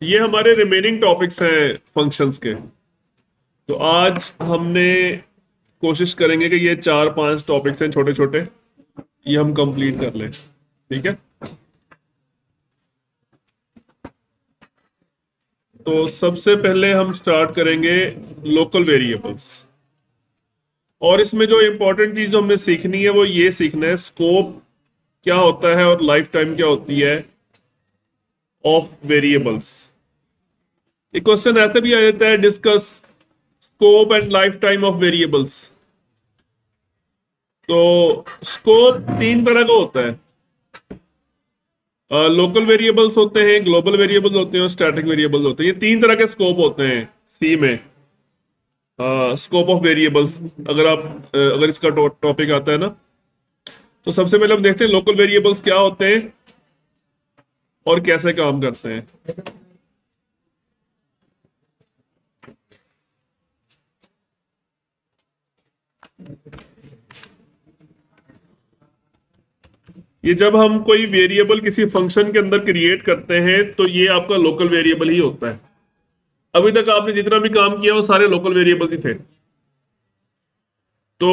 ये हमारे remaining topics हैं फंक्शंस के। तो आज हमने कोशिश करेंगे कि ये 4-5 टॉपिक्स हैं छोटे छोटे, ये हम कंप्लीट कर लें। ठीक है। तो सबसे पहले हम स्टार्ट करेंगे लोकल वेरिएबल्स। और इसमें जो इंपॉर्टेंट चीज हमने सीखनी है वो ये सीखना है स्कोप क्या होता है और लाइफ टाइम क्या होती है ऑफ वेरिएबल्स। एक क्वेश्चन ऐसे भी आ जाता है, discuss scope and life time of variables. तो स्कोप 3 तरह का होता है। लोकल वेरिएबल्स होते हैं, ग्लोबल वेरिएबल्स होते हैं और स्टैटिक वेरिएबल्स होते हैं। ये 3 तरह के स्कोप होते हैं सी में। स्कोप ऑफ वेरिएबल्स अगर इसका टॉपिक आता है ना, तो सबसे पहले हम देखते हैं लोकल वेरिएबल्स क्या होते हैं और कैसे काम करते हैं। ये जब हम कोई वेरिएबल किसी फंक्शन के अंदर क्रिएट करते हैं तो ये आपका लोकल वेरिएबल ही होता है। अभी तक आपने जितना भी काम किया वो सारे लोकल वेरिएबल्स ही थे। तो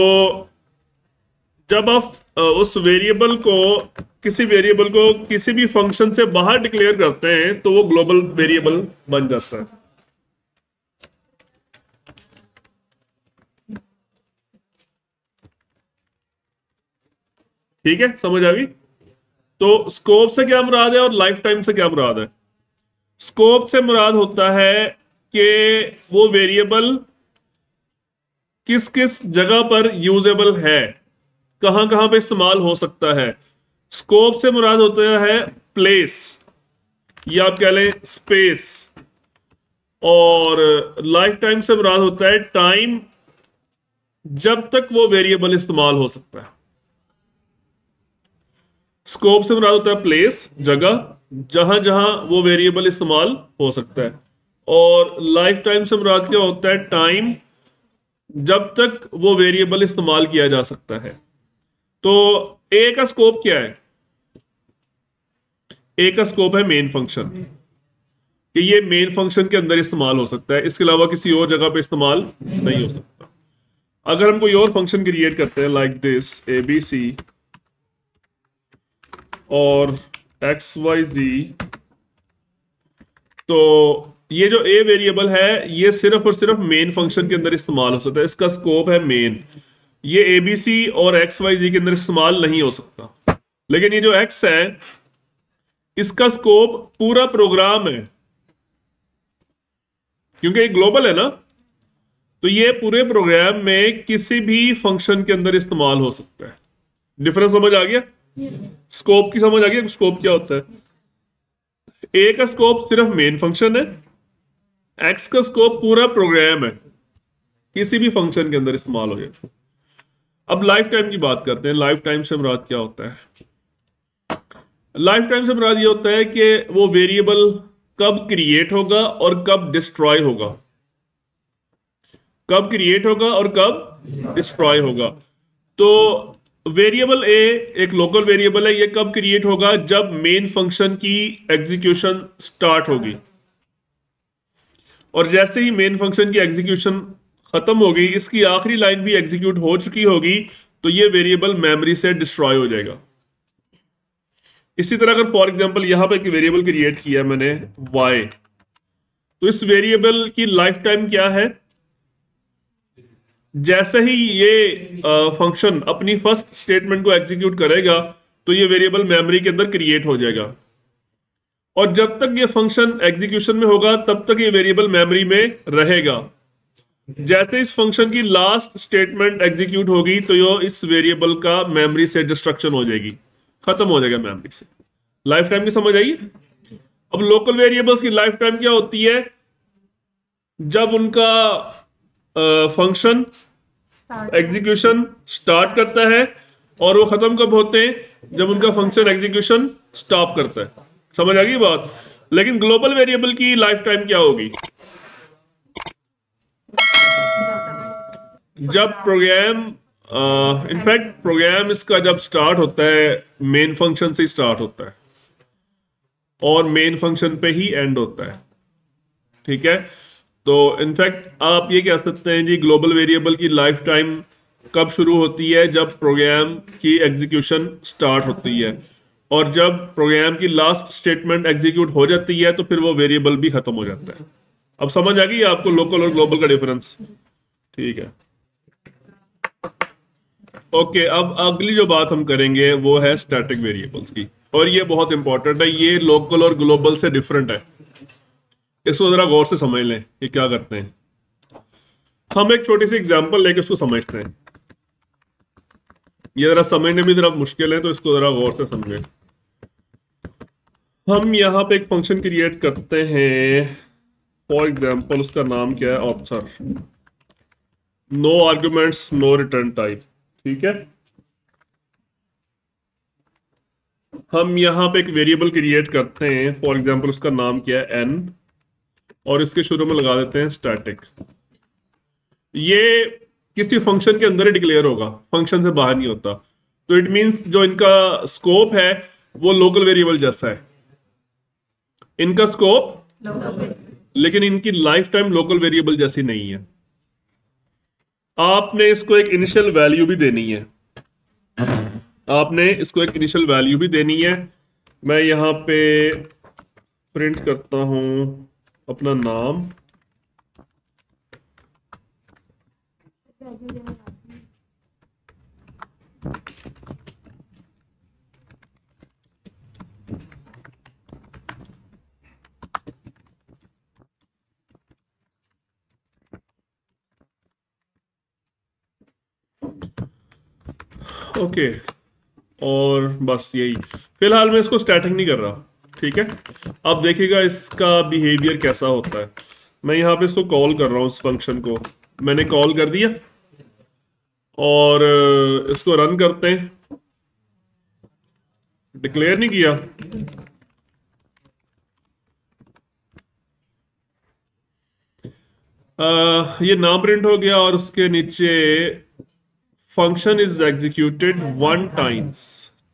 जब आप उस वेरिएबल को किसी भी फंक्शन से बाहर डिक्लेयर करते हैं तो वो ग्लोबल वेरिएबल बन जाता है। ठीक है, समझ आ गई। तो स्कोप से क्या मुराद है और लाइफ टाइम से क्या मुराद है। स्कोप से मुराद होता है कि वो वेरिएबल किस किस जगह पर यूजेबल है, कहां कहां पे इस्तेमाल हो सकता है। स्कोप से मुराद होता है प्लेस, या आप कह लें स्पेस। और लाइफ टाइम से मुराद होता है टाइम जब तक वो वेरिएबल इस्तेमाल हो सकता है। स्कोप से मुराद होता है प्लेस, जगह जहां जहां वो वेरिएबल इस्तेमाल हो सकता है। और लाइफ टाइम से मुराद क्या होता है, टाइम जब तक वो वेरिएबल इस्तेमाल किया जा सकता है। तो ए का स्कोप क्या है। ए का स्कोप है मेन फंक्शन, कि ये मेन फंक्शन के अंदर इस्तेमाल हो सकता है, इसके अलावा किसी और जगह पे इस्तेमाल नहीं हो सकता। अगर हम कोई और फंक्शन क्रिएट करते हैं लाइक दिस ABC और XYZ, तो ये जो ए वेरिएबल है ये सिर्फ और सिर्फ मेन फंक्शन के अंदर इस्तेमाल हो सकता है, इसका स्कोप है मेन। ये ABC और XYZ के अंदर इस्तेमाल नहीं हो सकता। लेकिन ये जो X है इसका स्कोप पूरा प्रोग्राम है, क्योंकि ये ग्लोबल है ना, तो ये पूरे प्रोग्राम में किसी भी फंक्शन के अंदर इस्तेमाल हो सकता है। डिफरेंस समझ आ गया। स्कोप की समझ आ गया, स्कोप क्या होता है। ए का स्कोप सिर्फ मेन फंक्शन है, एक्स का स्कोप पूरा प्रोग्राम है, किसी भी फंक्शन के अंदर इस्तेमाल हो जाए। अब लाइफ टाइम की बात करते हैं। लाइफ टाइम से मुराद क्या होता है। लाइफ टाइम से मुराद ये होता है कि वो वेरिएबल कब क्रिएट होगा और कब डिस्ट्रॉय होगा। कब क्रिएट होगा और कब डिस्ट्रॉय होगा। तो वेरिएबल ए एक लोकल वेरिएबल है, ये कब क्रिएट होगा, जब मेन फंक्शन की एग्जीक्यूशन स्टार्ट होगी। और जैसे ही मेन फंक्शन की एग्जीक्यूशन खत्म होगी, इसकी आखिरी लाइन भी एग्जीक्यूट हो चुकी होगी, तो ये वेरिएबल मेमोरी से डिस्ट्रॉय हो जाएगा। इसी तरह अगर फॉर एग्जांपल यहां पे एक वेरिएबल क्रिएट किया मैंने y, तो इस वेरिएबल की लाइफ टाइम क्या है। जैसे ही ये फंक्शन अपनी फर्स्ट स्टेटमेंट को एग्जीक्यूट करेगा तो ये वेरिएबल मेमोरी के अंदर क्रिएट हो जाएगा, और जब तक ये फंक्शन एग्जीक्यूशन में होगा तब तक ये वेरिएबल मेमोरी में रहेगा। जैसे इस फंक्शन की लास्ट स्टेटमेंट एग्जीक्यूट होगी तो ये इस वेरिएबल का मेमोरी से डिस्ट्रक्शन हो जाएगी, खत्म हो जाएगा मेमोरी से। लाइफ टाइम की समझ आई। अब लोकल वेरिएबल्स की लाइफ टाइम क्या होती है, जब उनका फंक्शन एग्जीक्यूशन स्टार्ट करता है, और वो खत्म कब होते हैं, जब उनका फंक्शन एग्जीक्यूशन स्टॉप करता है। समझ आ गई बात। लेकिन ग्लोबल वेरिएबल की लाइफ टाइम क्या होगी, जब प्रोग्राम इनफैक्ट प्रोग्राम इसका जब स्टार्ट होता है मेन फंक्शन से स्टार्ट होता है और मेन फंक्शन पे ही एंड होता है। ठीक है। तो इनफैक्ट आप ये कह सकते हैं जी, ग्लोबल वेरिएबल की लाइफ टाइम कब शुरू होती है? जब प्रोग्राम की एग्जीक्यूशन स्टार्ट होती है, और जब प्रोग्राम की लास्ट स्टेटमेंट एग्जीक्यूट हो जाती है तो फिर वो वेरिएबल भी खत्म हो जाता है। अब समझ आ गई आपको लोकल और ग्लोबल का डिफरेंस? ठीक है। ओके, अब अगली जो बात हम करेंगे वो है स्टैटिक वेरिएबल्स की, और ये बहुत इंपॉर्टेंट है। ये लोकल और ग्लोबल से डिफरेंट है। इसको जरा गौर से समझ लें ये क्या करते हैं। हम एक छोटी सी एग्जांपल लेके उसको समझते हैं। ये जरा समझने में जरा मुश्किल है, तो इसको जरा गौर से समझें। हम यहाँ पे एक फंक्शन क्रिएट करते हैं, फॉर एग्जांपल उसका नाम क्या है? Author. No arguments, no return type. ठीक है। हम यहाँ पे एक वेरिएबल क्रिएट करते हैं, फॉर एग्जांपल उसका नाम क्या है? एन, और इसके शुरू में लगा देते हैं स्टैटिक। ये किसी फंक्शन के अंदर ही डिक्लेयर होगा, फंक्शन से बाहर नहीं होता। तो इट मींस जो इनका स्कोप है वो लोकल वेरिएबल जैसा है, इनका स्कोप, लेकिन इनकी लाइफ टाइम लोकल वेरिएबल जैसी नहीं है। आपने इसको एक इनिशियल वैल्यू भी देनी है, आपने इसको एक इनिशियल वैल्यू भी देनी है। मैं यहाँ पे प्रिंट करता हूं अपना नाम, ओके। और बस यही, फिलहाल मैं इसको स्टैटिक नहीं कर रहा। ठीक है। अब देखिएगा इसका बिहेवियर कैसा होता है। मैं यहाँ पे इसको कॉल कर रहा हूँ, इस फंक्शन को मैंने कॉल कर दिया, और इसको रन करते हैं। डिक्लेयर नहीं किया, ये नाम प्रिंट हो गया, और उसके नीचे फंक्शन इज एग्जीक्यूटेड 1 टाइम्स।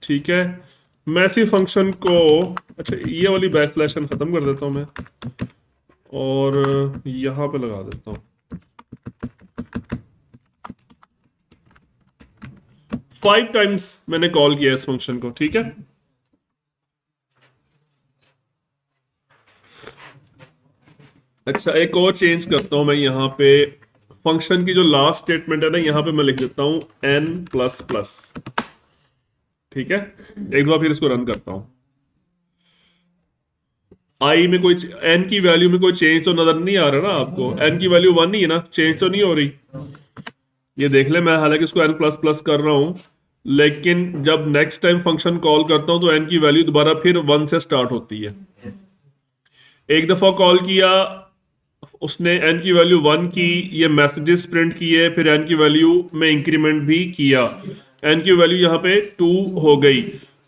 ठीक है। मैं इसी फंक्शन को, अच्छा ये वाली बैक स्लैश खत्म कर देता हूं मैं, और यहां पे लगा देता हूं 5 टाइम्स मैंने कॉल किया इस फंक्शन को। ठीक है। अच्छा, एक और चेंज करता हूं मैं यहाँ पे, फंक्शन की जो लास्ट स्टेटमेंट है ना, यहां पे मैं लिख देता हूं n प्लस प्लस। ठीक है। एक बार फिर इसको रन करता हूं। आई में कोई, n की वैल्यू में कोई चेंज तो नजर नहीं आ रहा ना आपको? n की वैल्यू 1 ही है ना, चेंज तो नहीं हो रही। ये देख ले, मैं हालांकि इसको n प्लस प्लस कर रहा हूं, लेकिन जब नेक्स्ट टाइम फंक्शन कॉल करता हूं तो n की वैल्यू दोबारा फिर 1 से स्टार्ट होती है। एक दफा कॉल किया उसने, n की वैल्यू 1 की, ये मैसेजेस प्रिंट किए, फिर n की वैल्यू में इंक्रीमेंट भी किया, n की वैल्यू यहाँ पे 2 हो गई,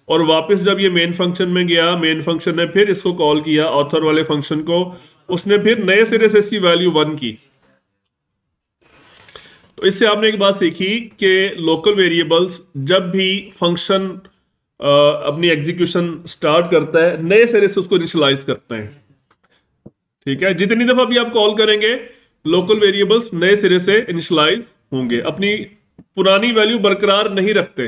और वापस जब ये मेन फंक्शन में गया, मेन फंक्शन ने फिर इसको कॉल किया, ऑथर वाले फंक्शन को, उसने फिर नए सिरे से इसकी वैल्यू 1 की। तो इससे आपने एक बात सीखी कि लोकल वेरिएबल्स जब भी फंक्शन अपनी एग्जीक्यूशन स्टार्ट करता है, नए सिरे से उसको इनिशियलाइज करते हैं। ठीक है। जितनी दफा भी आप कॉल करेंगे, लोकल वेरिएबल्स नए सिरे से इनिशियलाइज होंगे, अपनी पुरानी वैल्यू बरकरार नहीं रखते।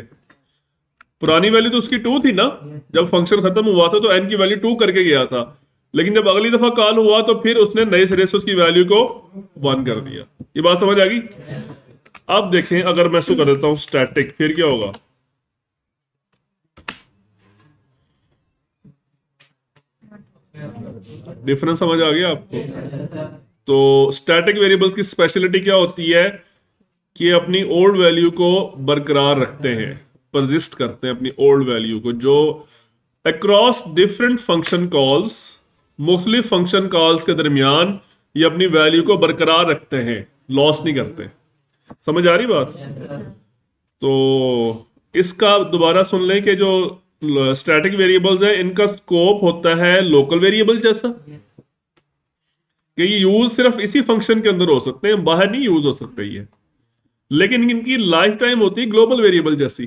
पुरानी वैल्यू तो उसकी 2 थी ना, जब फंक्शन खत्म हुआ था तो n की वैल्यू 2 करके गया था, लेकिन जब अगली दफा कॉल हुआ तो फिर उसने नए सिरे से उसकी वैल्यू को 1 कर दिया। ये बात समझ आ गई? अब देखें, अगर मैं इसको कर देता हूं स्टैटिक, फिर क्या होगा? डिफरेंस समझ आ गया आपको? तो स्टैटिक वेरिएबल्स की स्पेशलिटी क्या होती है कि अपनी ओल्ड वैल्यू को बरकरार रखते हैं, परसिस्ट करते हैं अपनी ओल्ड वैल्यू को, जो अक्रॉस डिफरेंट फंक्शन कॉल्स, मुख्तलिफ फंक्शन कॉल्स के दरमियान ये अपनी वैल्यू को बरकरार रखते हैं, लॉस नहीं करते। समझ आ रही बात? तो इसका दोबारा सुन लें कि जो स्टैटिक वेरिएबल्स है, इनका स्कोप होता है लोकल वेरिएबल जैसा, कि ये यूज सिर्फ इसी फंक्शन के अंदर हो सकते हैं, बाहर नहीं यूज हो सकते ये, लेकिन इनकी लाइफ टाइम होती है ग्लोबल वेरिएबल जैसी,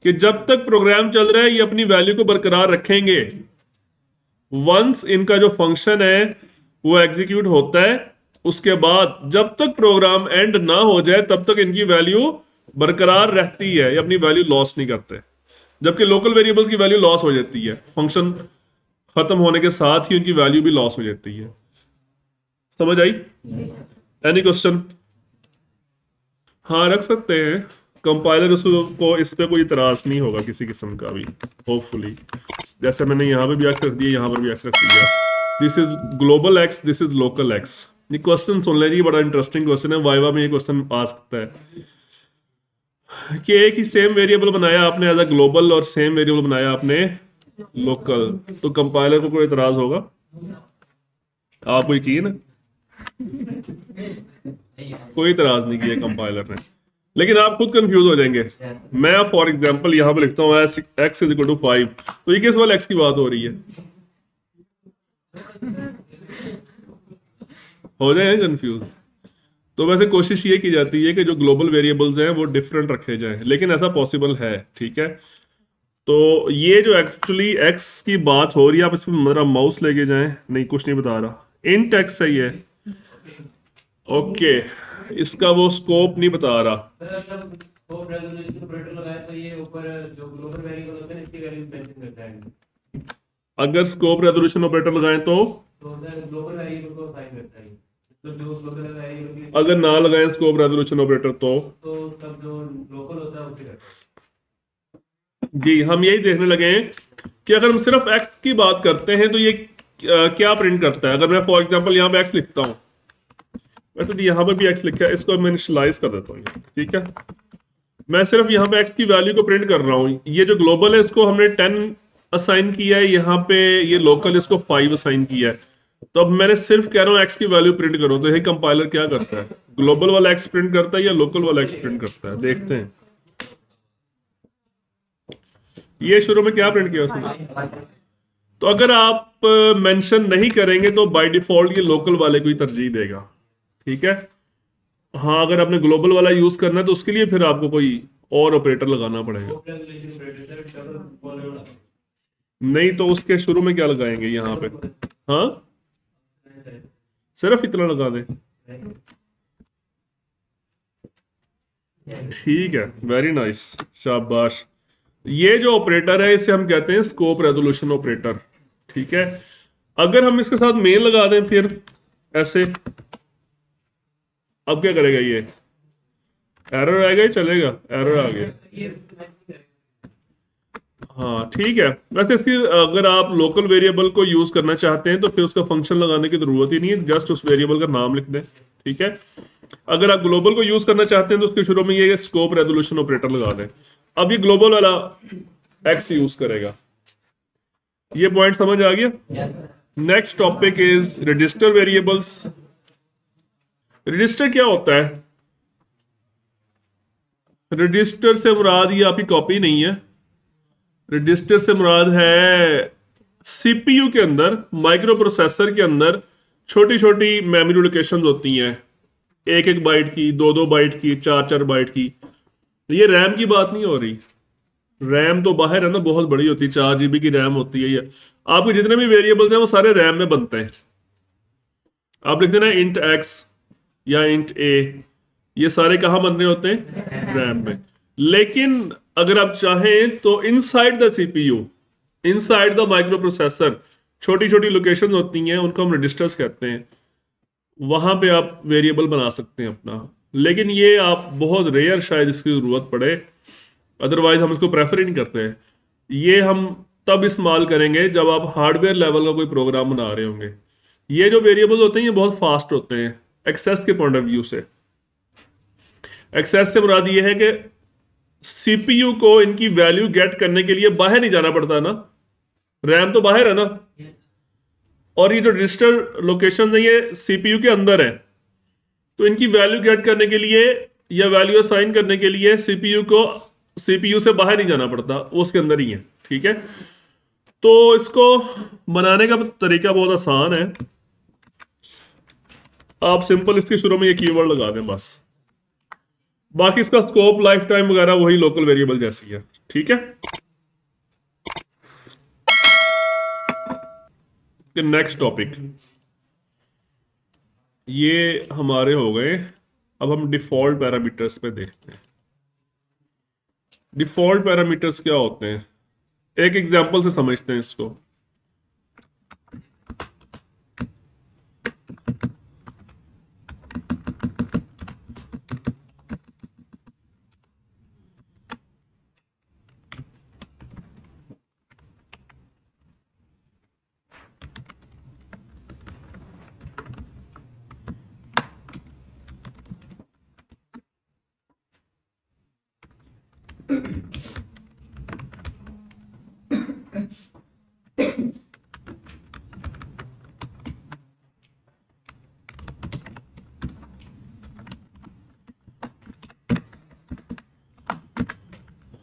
कि जब तक प्रोग्राम चल रहा है ये अपनी वैल्यू को बरकरार रखेंगे, वंस इनका जो फंक्शन है वो एग्जीक्यूट होता है, उसके बाद जब तक प्रोग्राम एंड ना हो जाए तब तक इनकी वैल्यू बरकरार रहती है, ये अपनी वैल्यू लॉस नहीं करते। जबकि लोकल वेरिएबल्स की वैल्यू लॉस हो जाती है, फंक्शन खत्म होने के साथ ही उनकी वैल्यू भी लॉस हो जाती है। समझ आई? Any question? हाँ, रख सकते हैं। कंपाइलर उसको इस पे कोई इतराज नहीं होगा किसी किस्म का भी, होपफुली। जैसे मैंने यहाँ पे भी एक्स रख दिया, यहाँ पर भी एक्स रख दिया। This is global x, this is local x. ये क्वेश्चन सुन लीजिए, बड़ा इंटरेस्टिंग क्वेश्चन है, वाइवा में ये क्वेश्चन आ सकता है कि एक ही सेम वेरिएबल बनाया आपने एज अ ग्लोबल और सेम वेरिएबल बनाया आपने लोकल, तो कंपाइलर को कोई इतराज होगा? आपको यकीन है? कोई इतराज नहीं किया कंपाइलर ने, लेकिन आप खुद कंफ्यूज हो जाएंगे। मैं फॉर एग्जांपल यहाँ पे लिखता हूँ x इज इक्वल टू 5, तो ये किस वाले x की बात हो रही है? हो जाए कंफ्यूज। तो वैसे कोशिश ये की जाती है कि जो ग्लोबल वेरिएबल्स हैं वो डिफरेंट रखे जाएं, लेकिन ऐसा पॉसिबल है, ठीक है। तो ये जो एक्चुअली x की बात हो रही है, आप इसमें मेरा माउस लेके जाएं, नहीं कुछ नहीं बता रहा, इंट x सही है, ओके। इसका वो स्कोप नहीं बता रहा। अगर स्कोप रेजोल्यूशन ऑपरेटर लगाएं तो अगर ना लगाएं स्कोप रेजोल्यूशन ऑपरेटर तो तब जो लोकल होता है उसे जी, हम यही देखने लगे हैं कि अगर हम सिर्फ x की बात करते हैं तो ये क्या प्रिंट करता है। अगर मैं फॉर एग्जांपल यहाँ पे x लिखता हूँ, वैसे तो यहाँ पे भी x लिखा है, इसको मैं इनिशियलाइज कर देता हूँ, ठीक है। मैं सिर्फ यहाँ पे x की वैल्यू को प्रिंट कर रहा हूँ। ये जो ग्लोबल है इसको हमने 10 असाइन किया है, यहाँ पे ये लोकल इसको 5 असाइन किया है। तो अब मैंने सिर्फ कह रहा हूँ x की वैल्यू प्रिंट करो, तो यही कंपाइलर क्या करता है, ग्लोबल वाला x प्रिंट करता है या लोकल वाला x प्रिंट करता है, देखते हैं। ये शुरू में क्या प्रिंट किया उसने? तो अगर आप मेंशन नहीं करेंगे तो बाय डिफॉल्ट ये लोकल वाले को ही तरजीह देगा, ठीक है। हाँ, अगर आपने ग्लोबल वाला यूज करना है तो उसके लिए फिर आपको कोई और ऑपरेटर लगाना पड़ेगा। नहीं तो उसके शुरू में क्या लगाएंगे यहाँ पे? हाँ, सिर्फ इतना लगा दें, ठीक है, वेरी नाइस, शाबाश। ये जो ऑपरेटर है इसे हम कहते हैं स्कोप रेजोल्यूशन ऑपरेटर, ठीक है। अगर हम इसके साथ मेन लगा दें फिर ऐसे, अब क्या करेगा ये? एरर आएगा ही चलेगा, एरर आ गया। हाँ ठीक है। वैसे इसकी अगर आप लोकल वेरिएबल को यूज करना चाहते हैं तो फिर उसका फंक्शन लगाने की जरूरत ही नहीं है, जस्ट उस वेरिएबल का नाम लिख दें, ठीक है। अगर आप ग्लोबल को यूज करना चाहते हैं तो उसके शुरू में ये स्कोप रेजोल्यूशन ऑपरेटर लगा दें। अब ये ग्लोबल वाला एक्स यूज करेगा। ये पॉइंट समझ आ गया? Next topic is register variables. Register क्या होता है? रजिस्टर से मुराद ये आपकी कॉपी नहीं है, रजिस्टर से मुराद है सीपीयू के अंदर, माइक्रो प्रोसेसर के अंदर छोटी छोटी मेमोरी लोकेशंस होती हैं, 1-1 बाइट की, 2-2 बाइट की, 4-4 बाइट की। ये रैम की बात नहीं हो रही, रैम तो बाहर है ना, बहुत बड़ी होती है, 4 GB की रैम होती है। ये आपके जितने भी वेरिएबल्स हैं वो सारे रैम में बनते हैं। आप लिखते ना इंट x या इंट a, ये सारे कहाँ बन रहे होते हैं? रैम में। लेकिन अगर आप चाहें तो inside the CPU, inside the micro processor छोटी छोटी लोकेशन होती हैं, उनको हम रजिस्टर्स कहते हैं, वहां पे आप वेरिएबल बना सकते हैं अपना। लेकिन ये आप बहुत रेयर शायद इसकी जरूरत पड़े, अदरवाइज हम इसको प्रेफर ही नहीं करते हैं। ये हम तब इस्तेमाल करेंगे जब आप हार्डवेयर लेवल का कोई प्रोग्राम बना रहे होंगे। ये जो वेरिएबल्स होते हैं ये बहुत फास्ट होते हैं एक्सेस के पॉइंट ऑफ व्यू से। एक्सेस से मुराद ये है कि सीपीयू को इनकी वैल्यू गेट करने के लिए बाहर नहीं जाना पड़ता ना, रैम तो बाहर है ना, और ये जो रजिस्टर लोकेशन है ये सीपीयू के अंदर है। तो इनकी वैल्यू गेट करने के लिए या वैल्यू असाइन करने के लिए सीपीयू से बाहर नहीं जाना पड़ता, वो उसके अंदर ही है, ठीक है। तो इसको बनाने का तरीका बहुत आसान है, आप सिंपल इसके शुरू में ये कीवर्ड लगा दें बस, बाकी इसका स्कोप, लाइफ टाइम वगैरह वही लोकल वेरिएबल जैसी है, ठीक है। नेक्स्ट टॉपिक ये हमारे हो गए। अब हम डिफॉल्ट पैरामीटर्स पे देखते हैं। डिफॉल्ट पैरामीटर्स क्या होते हैं, एक एग्जांपल से समझते हैं इसको।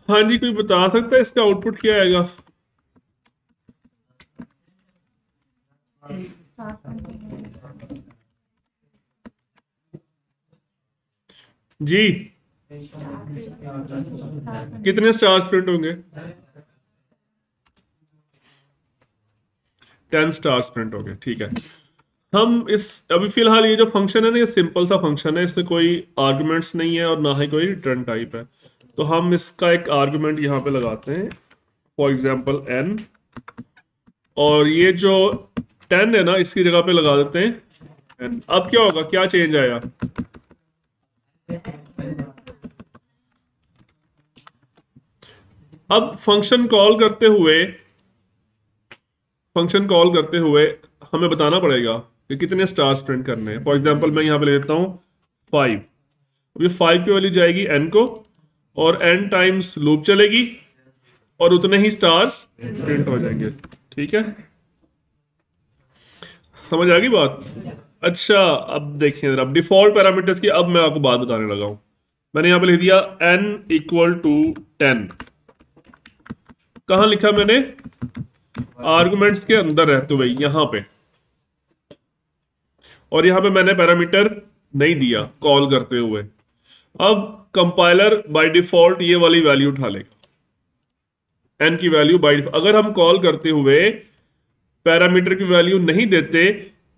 हाँ जी, कोई बता सकता है इसका आउटपुट क्या आएगा? जी, कितने स्टार्स प्रिंट होंगे? 10 स्टार्स प्रिंट होंगे। ठीक है, हम इस अभी फिलहाल ये जो फंक्शन है ना, ये सिंपल सा फंक्शन है, इसमें कोई आर्गुमेंट्स नहीं है और ना ही कोई रिटर्न टाइप है। तो हम इसका एक आर्गुमेंट यहाँ पे लगाते हैं, फॉर एग्जांपल n, और ये जो 10 है ना, इसकी जगह पे लगा देते हैं n। अब क्या होगा, क्या चेंज आया? अब फंक्शन कॉल करते हुए हमें बताना पड़ेगा कि कितने स्टार्स प्रिंट करने हैं। फॉर एग्जांपल मैं यहाँ पे ले लेता हूँ 5। अब ये 5 की वैल्यू जाएगी n को, और n टाइम्स लूप चलेगी और उतने ही स्टार्स प्रिंट हो जाएंगे। ठीक है, समझ आ गई बात? अच्छा, अब देखिए जरा, अब डिफॉल्ट पैरामीटर्स की अब मैं आपको बात बताने लगा हूं। मैंने यहां पे लिख दिया n इक्वल टू 10। कहां लिखा मैंने? आर्गुमेंट्स के अंदर रहते हुए यहां पे, और यहां पे मैंने पैरामीटर नहीं दिया कॉल करते हुए। अब कंपाइलर बाय डिफॉल्ट ये वाली वैल्यू उठा लेगा, n की वैल्यू बाय। अगर हम कॉल करते हुए पैरामीटर की वैल्यू नहीं देते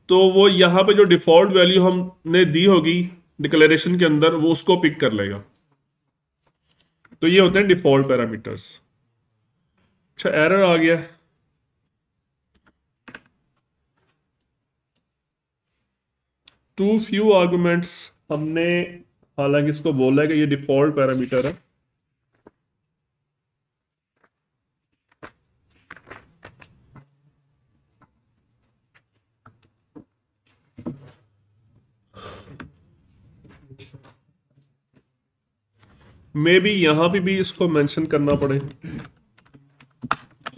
तो वो यहाँ पे जो डिफॉल्ट वैल्यू हमने दी होगी डिक्लेरेशन के अंदर, वो उसको पिक कर लेगा। तो ये होते हैं डिफॉल्ट पैरामीटर्स। अच्छा, एरर आ गया। टू फ्यू आर्गुमेंट्स, हमने हालांकि इसको बोला है कि ये डिफॉल्ट पैरामीटर है। मे बी यहां पे भी इसको मेंशन करना पड़े,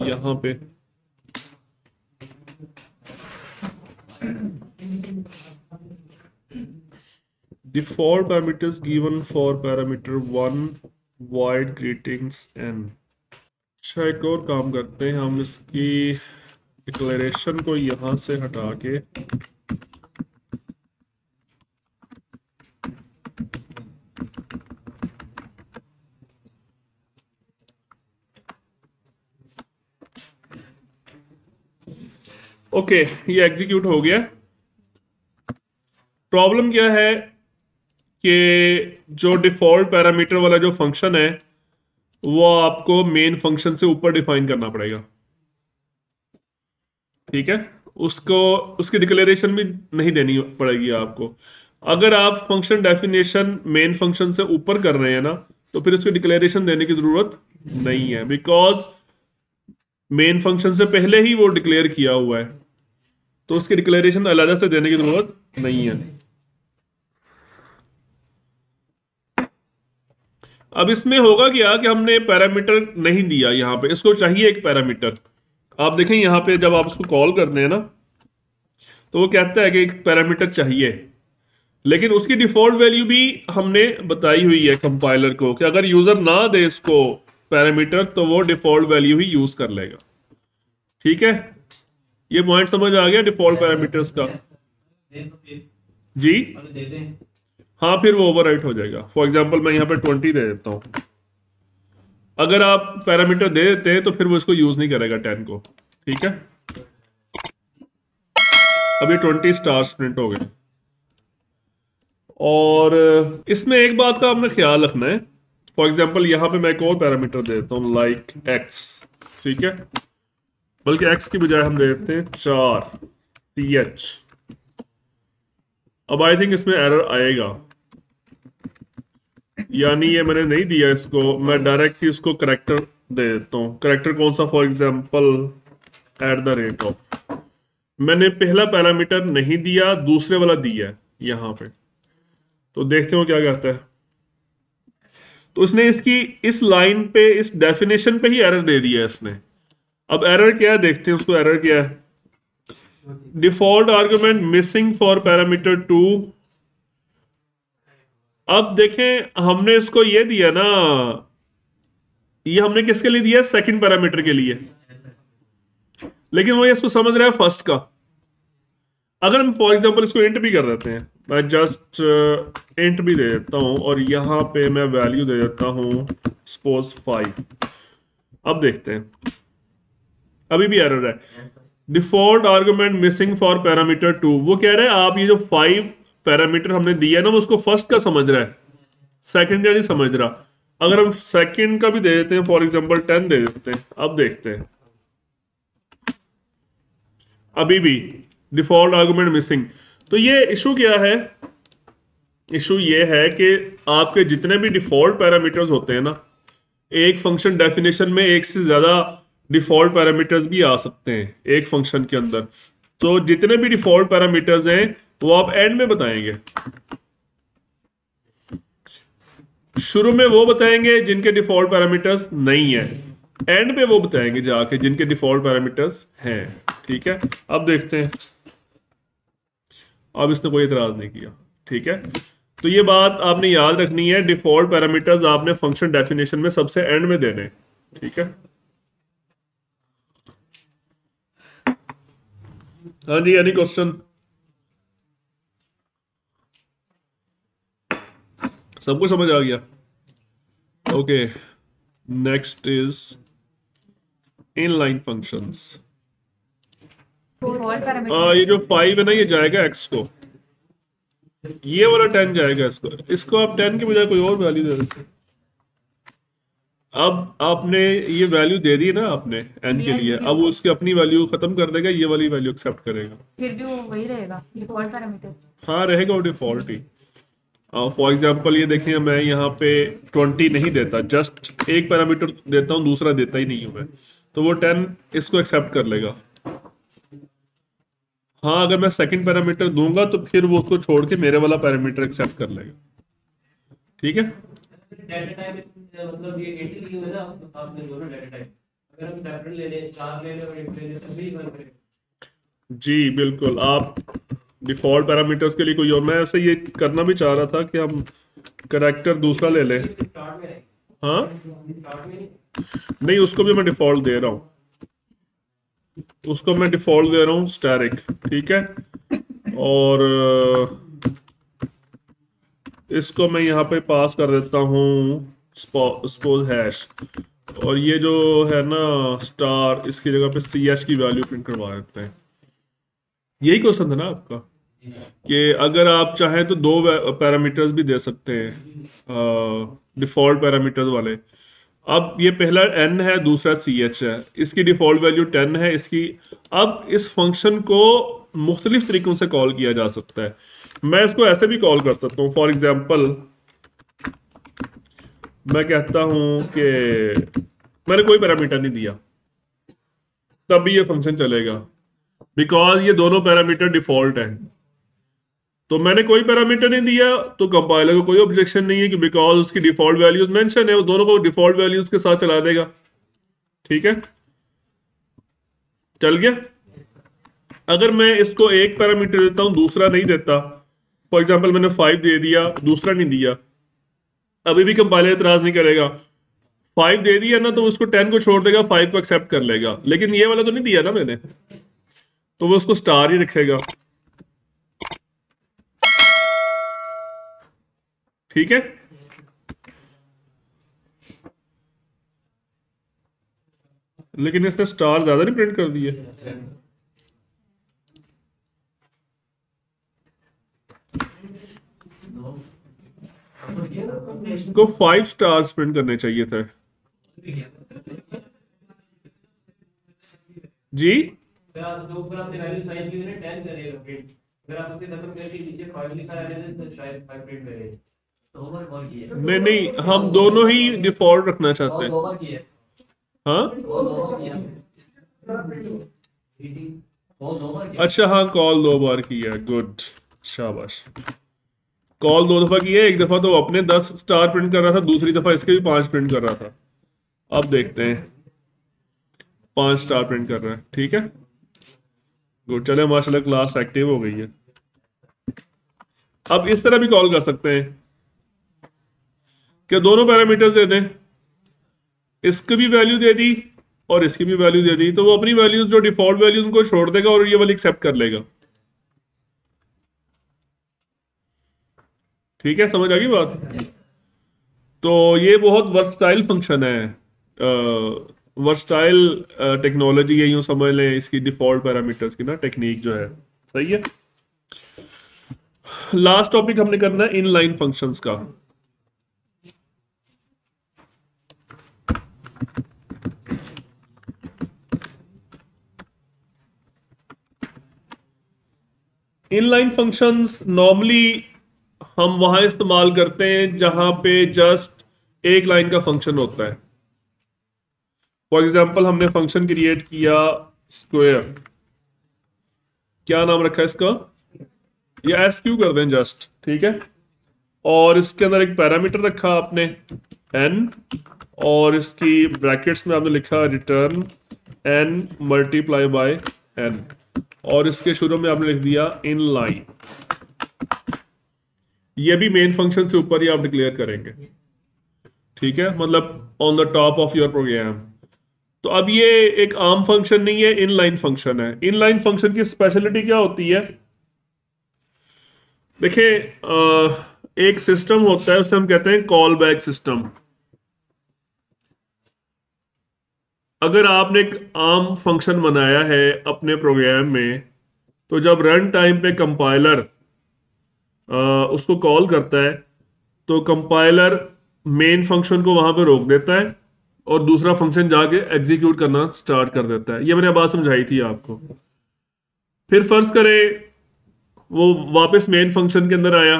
यहां पे default parameters given for parameter 1 void greetings n। अच्छा, एक और काम करते हैं, हम इसकी डिक्लेरेशन को यहां से हटा के ओके, ये एग्जीक्यूट हो गया। प्रॉब्लम क्या है कि जो डिफॉल्ट पैरामीटर वाला जो फंक्शन है वो आपको मेन फंक्शन से ऊपर डिफाइन करना पड़ेगा। ठीक है, उसको उसकी डिक्लेरेशन भी नहीं देनी पड़ेगी आपको। अगर आप फंक्शन डेफिनेशन मेन फंक्शन से ऊपर कर रहे हैं ना, तो फिर उसकी डिक्लेरेशन देने की जरूरत नहीं है, बिकॉज मेन फंक्शन से पहले ही वो डिक्लेयर किया हुआ है, तो उसकी डिक्लेरेशन अलग से देने की जरूरत नहीं है। अब इसमें होगा क्या कि हमने पैरामीटर नहीं दिया यहां पे, इसको चाहिए एक पैरामीटर। आप देखें यहां पे जब आप उसको कॉल करते हैं ना, तो वो कहता है कि एक पैरामीटर चाहिए, लेकिन उसकी डिफॉल्ट वैल्यू भी हमने बताई हुई है कंपाइलर को कि अगर यूजर ना दे इसको पैरामीटर तो वो डिफॉल्ट वैल्यू ही यूज कर लेगा। ठीक है, ये पॉइंट समझ आ गया डिफॉल्ट पैरामीटर्स का? जी हाँ, फिर वो ओवरराइट हो जाएगा। फॉर एग्जांपल मैं यहाँ पे 20 दे देता हूँ, अगर आप पैरामीटर दे देते हैं तो फिर वो इसको यूज नहीं करेगा 10 को। ठीक है, अब ये 20 स्टार्स प्रिंट हो गए। और इसमें एक बात का आपने ख्याल रखना है। फॉर एग्जाम्पल यहाँ पे मैं एक और पैरामीटर देता हूँ लाइक एक्स, ठीक है, बल्कि एक्स की बजाय हम दे देते हैं 4 CH। अब आई थिंक इसमें एरर आएगा, यानी ये मैंने नहीं दिया इसको, मैं डायरेक्ट ही इसको करेक्टर दे देता हूँ। करेक्टर कौन सा? फॉर एग्जाम्पल @ मैंने पहला पैरामीटर नहीं दिया, दूसरे वाला दिया है यहाँ पे। तो देखते हो क्या करता है। तो उसने इसकी इस लाइन पे, इस डेफिनेशन पे ही एरर दे दिया है इसने। अब एरर क्या है देखते हैं उसको। एरर क्या है? Default argument missing for parameter 2। अब देखें हमने इसको ये दिया ना, ये हमने किसके लिए दिया? सेकंड पैरामीटर के लिए, लेकिन वो ये इसको समझ रहा है फर्स्ट का। अगर हम फॉर एग्जांपल इसको इंट भी कर देते हैं, मैं जस्ट इंट भी दे देता हूं और यहां पे मैं वैल्यू दे देता हूं सपोज 5। अब देखते हैं, अभी भी एरर है। Default argument missing for parameter 2। वो कह रहा है आप ये जो 5 पैरामीटर हमने दिया है ना, वो उसको फर्स्ट का समझ रहा है, सेकंड का नहीं समझ रहा। अगर हम सेकंड का भी दे देते हैं, फॉर एग्जांपल 10 दे देते हैं, अब देखते हैं, अभी भी डिफॉल्ट आर्गुमेंट मिसिंग। तो ये इशू क्या है? इशू ये है कि आपके जितने भी डिफॉल्ट पैरामीटर्स होते हैं ना, एक फंक्शन डेफिनेशन में एक से ज्यादा डिफॉल्ट पैरामीटर्स भी आ सकते हैं एक फंक्शन के अंदर। तो जितने भी डिफॉल्ट पैरामीटर्स हैं वो आप एंड में बताएंगे। शुरू में वो बताएंगे जिनके डिफॉल्ट पैरामीटर्स नहीं है, एंड पे वो बताएंगे जाके जिनके डिफॉल्ट पैरामीटर्स हैं। ठीक है, अब देखते हैं। अब इसने कोई इतराज नहीं किया, ठीक है। तो ये बात आपने याद रखनी है, डिफॉल्ट पैरामीटर्स आपने फंक्शन डेफिनेशन में सबसे एंड में देने, ठीक है। हाँ जी, एनी क्वेश्चन? सबको समझ आ गया? Okay, next is inline functions. ये जो 5 है ना, ये जाएगा x को, ये वाला 10 जाएगा इसको। इसको आप 10 के बजाय कोई और वैल्यू दे देते। अब आपने ये वैल्यू दे दी ना आपने n के लिए, अब वो उसकी अपनी वैल्यू खत्म कर देगा, ये वाली वैल्यू एक्सेप्ट करेगा। फिर भी वो वही रहेगा डिफॉल्ट पैरामीटर। हाँ रहेगा, वो डिफॉल्ट ही। फॉर एग्जाम्पल ये देखिए, मैं यहाँ पे 20 नहीं देता, जस्ट एक पैरामीटर देता हूँ, दूसरा देता ही नहीं हूँ मैं, तो वो 10 इसको एक्सेप्ट कर लेगा। हाँ, अगर मैं सेकंड पैरामीटर दूंगा तो फिर वो उसको छोड़ के मेरे वाला पैरामीटर एक्सेप्ट कर लेगा, ठीक है। मतलब ये 80 लिया है ना आपने जो ना डाटा टाइप, अगर हम सेपरेट ले लें, 4 ले लें और 1 ले लें तो भी फर्क पड़ेगा। जी बिल्कुल, आप डिफॉल्ट पैरामीटर्स के लिए कोई और, मैं ऐसे ये करना भी चाह रहा था कि हम करेक्टर दूसरा ले लें। स्टार्ट में हाँ स्टार्ट में नहीं, उसको भी मैं डिफॉल्ट दे रहा हूँ, उसको मैं डिफॉल्ट दे रहा हूँ स्टैरिक, ठीक है। और इसको मैं यहाँ पे पास कर देता हूँ सपोज हैश, और ये जो है ना स्टार, इसकी जगह पे CH की वैल्यू प्रिंट करवा देते हैं। यही क्वेश्चन था ना आपका, कि अगर आप चाहें तो 2 पैरामीटर्स भी दे सकते हैं डिफॉल्ट पैरामीटर्स वाले। अब ये पहला n है, दूसरा CH है, इसकी डिफॉल्ट वैल्यू 10 है इसकी। अब इस फंक्शन को मुख्तलिफ तरीकों से कॉल किया जा सकता है। मैं इसको ऐसे भी कॉल कर सकता हूँ, फॉर एग्जाम्पल मैं कहता हूँ कि मैंने कोई पैरामीटर नहीं दिया, तब भी ये फंक्शन चलेगा, बिकॉज ये दोनों पैरामीटर डिफॉल्ट हैं। तो मैंने कोई पैरामीटर नहीं दिया तो कंपाइलर को कोई ऑब्जेक्शन नहीं है, कि बिकॉज उसकी डिफॉल्ट वैल्यूज मेंशन है, वो दोनों को डिफॉल्ट वैल्यूज के साथ चला देगा, ठीक है। चल गया। अगर मैं इसको एक पैरामीटर देता हूं, दूसरा नहीं देता, फॉर एग्जाम्पल मैंने 5 दे दिया, दूसरा नहीं दिया, अभी भी कंपाइलर इतराज नहीं करेगा। 5 दे दिया ना, तो उसको 10 को छोड़ देगा, 5 को एक्सेप्ट कर लेगा। लेकिन ये वाला तो नहीं दिया ना मैंने, तो वो उसको स्टार ही रखेगा, ठीक है। लेकिन इसने स्टार ज्यादा नहीं प्रिंट कर दिए। इसको 5 स्टार्स प्रिंट करने चाहिए थे जी। अगर आप जो ऊपर आपने वैल्यू साइन की है 10 करेगा प्रिंट, अगर आप उसके खत्म करके नीचे 5 लिखा है तो शायद 5 प्रिंट करेगा। तो ओवर कॉल की है, नहीं नहीं, हम दोनों ही डिफॉल्ट रखना चाहते हैं। ओवर की है, हाँ वो ओवर किया मीटिंग, वो ओवर किया। अच्छा, हाँ कॉल 2 बार की है, गुड, शाबाश। कॉल 2 दफा की है, एक दफा तो अपने 10 स्टार प्रिंट कर रहा था, दूसरी दफा इसके भी 5 प्रिंट कर रहा था। अब देखते हैं 5 स्टार प्रिंट कर रहा है, ठीक है गुड। चले माशाल्लाह क्लास एक्टिव हो गई है। अब इस तरह भी कॉल कर सकते हैं कि दोनों पैरामीटर्स दे दें, इसकी भी वैल्यू दे दी और इसकी भी वैल्यू दे दी, तो वो अपनी वैल्यूज जो डिफॉल्ट वैल्यूज उनको छोड़ देगा और ये वाली एक्सेप्ट कर लेगा। ठीक है, समझ आ गई बात। तो ये बहुत वर्सटाइल फंक्शन है, वर्सटाइल टेक्नोलॉजी है, यूं समझ लें इसकी डिफॉल्ट पैरामीटर्स की ना टेक्निक जो है। सही है। लास्ट टॉपिक हमने करना है इनलाइन फंक्शंस का। इनलाइन फंक्शंस नॉर्मली हम वहां इस्तेमाल करते हैं जहां पे जस्ट एक लाइन का फंक्शन होता है। फॉर एग्जाम्पल हमने फंक्शन क्रिएट किया स्क्वायर, क्या नाम रखा है इसका, ये एस क्यू कर दें जस्ट, ठीक है। और इसके अंदर एक पैरामीटर रखा आपने n, और इसकी ब्रैकेट्स में आपने लिखा return n multiply by n, और इसके शुरू में आपने लिख दिया इन लाइन। ये भी मेन फंक्शन से ऊपर ही आप डिक्लेयर करेंगे, ठीक है, मतलब on the top of your program. तो अब ये एक आम फंक्शन नहीं है, इनलाइन फंक्शन है। इनलाइन फंक्शन की स्पेशलिटी क्या होती है, देखिए एक सिस्टम होता है, उसे हम कहते हैं कॉल बैक सिस्टम। अगर आपने एक आम फंक्शन बनाया है अपने प्रोग्राम में, तो जब रन टाइम पे कंपाइलर उसको कॉल करता है तो कंपाइलर मेन फंक्शन को वहां पे रोक देता है और दूसरा फंक्शन जाके एग्जीक्यूट करना स्टार्ट कर देता है। ये मैंने बात समझाई थी आपको। फिर फर्ज करें वो वापस मेन फंक्शन के अंदर आया,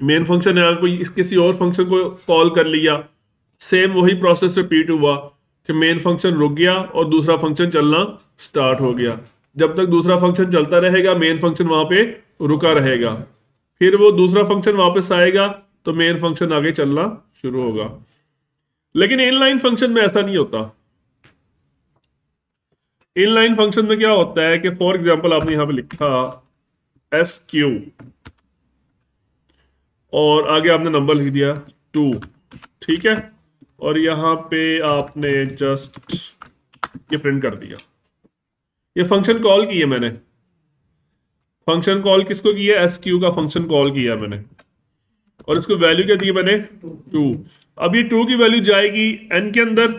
मेन फंक्शन है कोई किसी और फंक्शन को कॉल कर लिया, सेम वही प्रोसेस रिपीट हुआ कि मेन फंक्शन रुक गया और दूसरा फंक्शन चलना स्टार्ट हो गया। जब तक दूसरा फंक्शन चलता रहेगा मेन फंक्शन वहां पे रुका रहेगा, फिर वो दूसरा फंक्शन वापस आएगा तो मेन फंक्शन आगे चलना शुरू होगा। लेकिन इनलाइन फंक्शन में ऐसा नहीं होता। इनलाइन फंक्शन में क्या होता है कि फॉर एग्जांपल आपने यहां पे लिखा एस क्यू और आगे आपने नंबर लिख दिया 2, ठीक है, और यहां पे आपने जस्ट ये प्रिंट कर दिया। ये फंक्शन कॉल की है मैंने, फंक्शन कॉल किसको किया, एस क्यू का फंक्शन कॉल किया मैंने, और इसको वैल्यू क्या दी मैंने 2। अब ये 2 की वैल्यू जाएगी n के अंदर,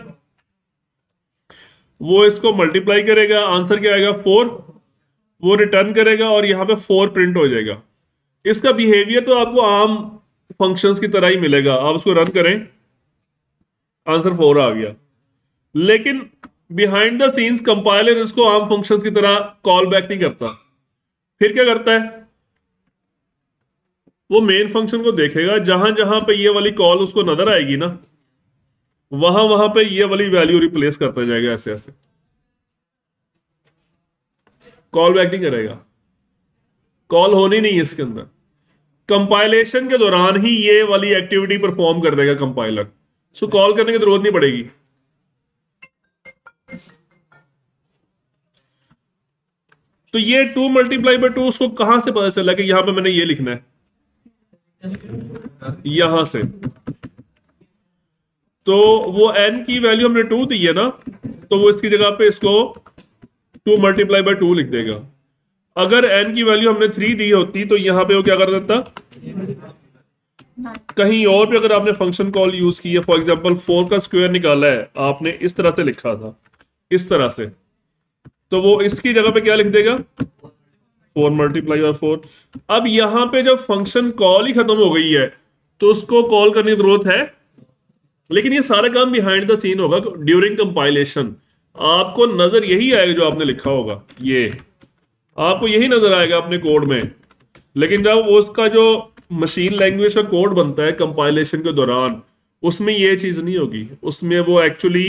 वो इसको मल्टीप्लाई करेगा, आंसर क्या आएगा 4, वो रिटर्न करेगा और यहां पे 4 प्रिंट हो जाएगा। इसका बिहेवियर तो आपको आम फंक्शंस की तरह ही मिलेगा। आप उसको रन करें, आंसर 4 आ गया। लेकिन बिहाइंड द सीन्स कंपाइलर इसको आम फंक्शंस की तरह कॉल बैक नहीं करता। फिर क्या करता है, वो मेन फंक्शन को देखेगा, जहां जहां पे ये वाली कॉल उसको नजर आएगी ना, वहां वहां पे ये वाली वैल्यू रिप्लेस करता जाएगा। ऐसे ऐसे कॉल बैक नहीं करेगा, कॉल होनी नहीं है इसके अंदर। कंपाइलेशन के दौरान ही ये वाली एक्टिविटी परफॉर्म कर देगा कंपाइलर, सो कॉल करने की जरूरत नहीं पड़ेगी। तो ये 2 मल्टीप्लाई बाय 2 उसको कहां से पता चला कि यहां पे मैंने ये लिखना है, यहां से। तो वो n की वैल्यू हमने 2 दी है ना, तो वो इसकी जगह पे इसको 2 मल्टीप्लाई बाय 2 लिख देगा। अगर n की वैल्यू हमने 3 दी होती तो यहां पे वो क्या कर देता, कहीं और भी अगर आपने फंक्शन कॉल यूज की है, फॉर एग्जांपल 4 का स्क्वायर निकाला है आपने, इस तरह से लिखा था, इस तरह से, तो वो इसकी जगह पे क्या लिख देगा 4 मल्टीप्लाई बाय 4। अब यहां पे जब फंक्शन कॉल ही खत्म हो गई है तो उसको कॉल करने की जरूरत है। लेकिन ये सारा काम बिहाइंड द सीन होगा ड्यूरिंग कंपाइलेशन। आपको नजर यही आएगा जो आपने लिखा होगा, ये आपको यही नजर आएगा अपने कोड में। लेकिन जब वो उसका जो मशीन लैंग्वेज का कोड बनता है कंपाइलेशन के दौरान, उसमें ये चीज नहीं होगी। उसमें वो एक्चुअली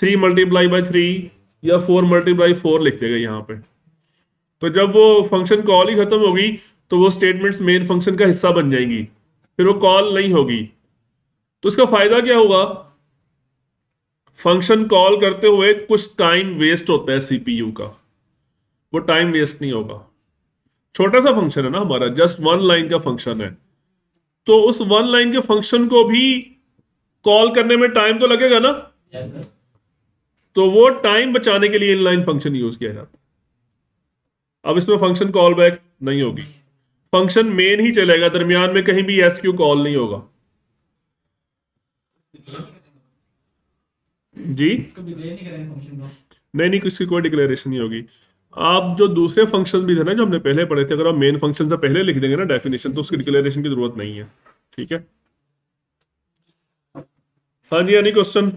3 × 3 या 4 × 4 लिख देगा यहाँ पे। तो जब वो फंक्शन कॉल ही खत्म होगी तो वो स्टेटमेंट्स मेन फंक्शन का हिस्सा बन जाएंगी, फिर वो कॉल नहीं होगी। तो इसका फायदा क्या होगा? फंक्शन कॉल करते हुए कुछ टाइम वेस्ट होता है सीपीयू का, वो टाइम वेस्ट नहीं होगा। छोटा सा फंक्शन है ना हमारा, जस्ट 1 लाइन का फंक्शन है, तो उस 1 लाइन के फंक्शन को भी कॉल करने में टाइम तो लगेगा ना। तो वो टाइम बचाने के लिए इनलाइन फंक्शन यूज किया जाता है। अब इसमें फंक्शन कॉल बैक नहीं होगी, फंक्शन मेन ही चलेगा, दरमियान में कहीं भी एसक्यू कॉल नहीं होगा। जी नहीं, किसी कोई डिक्लेरेशन नहीं होगी। आप जो दूसरे फंक्शन भी थे ना जो हमने पहले पढ़े थे, अगर आप मेन फंक्शन से पहले लिख देंगे ना डेफिनेशन, तो उसकी डिक्लेरेशन की जरूरत नहीं है। ठीक है, हाँ जी, एनी क्वेश्चन?